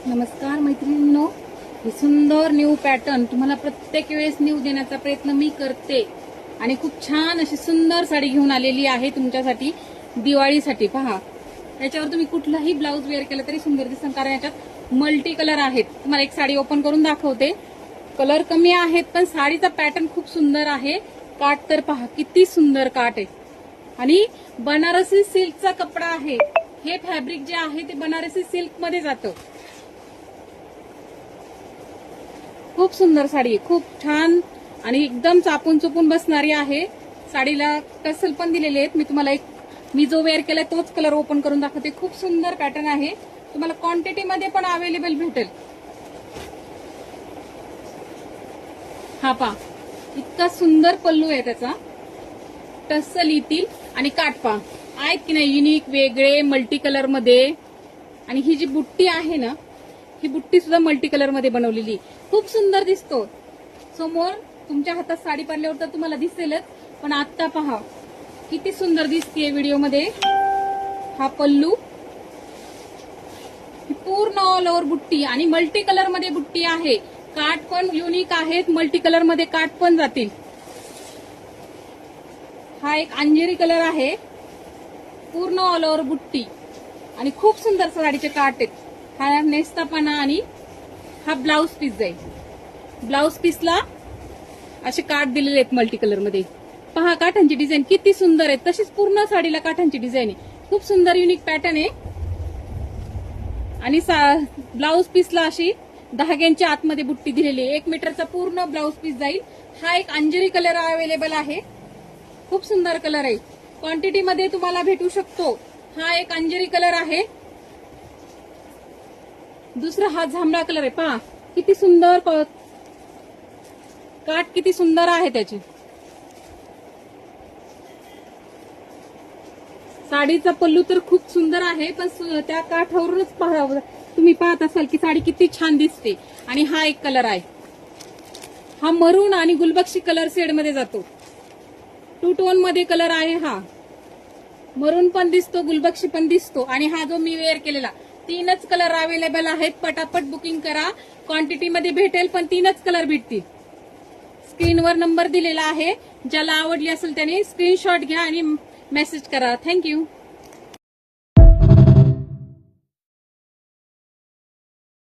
नमस्कार मैत्रिणींनो, ही सुंदर न्यू पॅटर्न तुम्हाला प्रत्येक वेळेस न्यू देण्याचा प्रयत्न मी करते आणि खूप छान अशी सुंदर साडी घेऊन आलेली आहे तुमच्यासाठी दिवाळीसाठी। पहा, याच्यावर तुम्ही कुठलाही ब्लाऊज वेअर केलं तरी सुंदर दिसेल, कारण याच्यात मल्टी कलर आहेत। तुम्हाला एक साडी ओपन करून दाखवते। कलर कमी आहेत पण साडीचा पॅटर्न खूप सुंदर आहे। काठ तर पहा किती सुंदर काठ आहे आणि बनारसी सिल्कचा कपडा आहे। हे फॅब्रिक जे आहे ते बनारसी सिल्क मध्ये जातं। खूप सुंदर साडी आहे, खूप छान आणि एकदम चापून चुपून बसणारी आहे। साडीला टसल पण दिलेले आहेत। मी तुम्हाला मी जो वेअर केलाय तोच कलर ओपन करून दाखवते। खूप सुंदर पॅटर्न आहे, तुम्हाला क्वांटिटी मध्ये पण अवेलेबल भेटेल। हा पहा, इतका सुंदर पल्लू आहे त्याचा, टसल येतील आणि काठ पहा आहेत की नाही युनिक वेगळे मल्टी कलर मध्ये। आणि ही जी बुट्टी आहे ना, ही बुट्टी सुद्धा मल्टी कलर मध्ये बनवलेली, खूप सुंदर दिसतो। समोर तुमच्या हातात साडी पडल्यावर तर तुम्हाला दिसेलच, पण आता पहा किती सुंदर दिसतेय व्हिडिओ मध्ये। हा पल्लू, ही पूर्ण ऑल ओव्हर बुट्टी आणि मल्टी कलर मध्ये बुट्टी आहे। काठ पण युनिक आहेत, मल्टी कलर मध्ये काठ पण जातील। हा एक अंजेरी कलर आहे, पूर्ण ऑल ओव्हर बुट्टी आणि खूप सुंदर साडीचे काठ आहेत। हा नेस्तापणा आणि हा ब्लाउज पीस जाईल। ब्लाउज पीसला असे काठ दिलेले आहेत मल्टी कलर मध्ये। पहा काठांची डिझाईन किती सुंदर आहे, तशीच पूर्ण साडीला काठांची डिझाईन आहे। खूप सुंदर युनिक पॅटर्न आहे आणि ब्लाउज पीसला अशी धाग्यांच्या आतमध्ये बुट्टी दिलेली आहे। 1 मीटरचा पूर्ण ब्लाउज पीस जाईल। हा एक अंजेरी कलर अवेलेबल आहे, खूप सुंदर कलर आहे, क्वांटिटी मध्ये तुम्हाला भेटू शकतो। हा एक अंजेरी कलर आहे। दुसरा हा जांभळा कलर आहे, पहा किती सुंदर काठ, किती सुंदर आहे त्याची। साडीचा पल्लू तर खूप सुंदर आहे, पण त्या काठावरूनच तुम्ही पाहत असाल की साडी किती छान दिसते। आणि हा एक कलर आहे, हा मरून आणि गुलबक्षी कलर शेड मध्ये जातो। 2 टोन मध्ये कलर आहे। हा मरून पण दिसतो, गुलबक्षी पण दिसतो। आणि हा जो मी वेअर केलेला, 3च कलर अवेलेबल आहेत। पटापट बुकिंग करा, क्वांटिटी मध्ये भेटेल पण 3च कलर भेटतील। स्क्रीनवर नंबर दिलेला आहे, ज्याला आवडली असेल त्याने स्क्रीनशॉट घ्या आणि मेसेज करा। थँक्यू।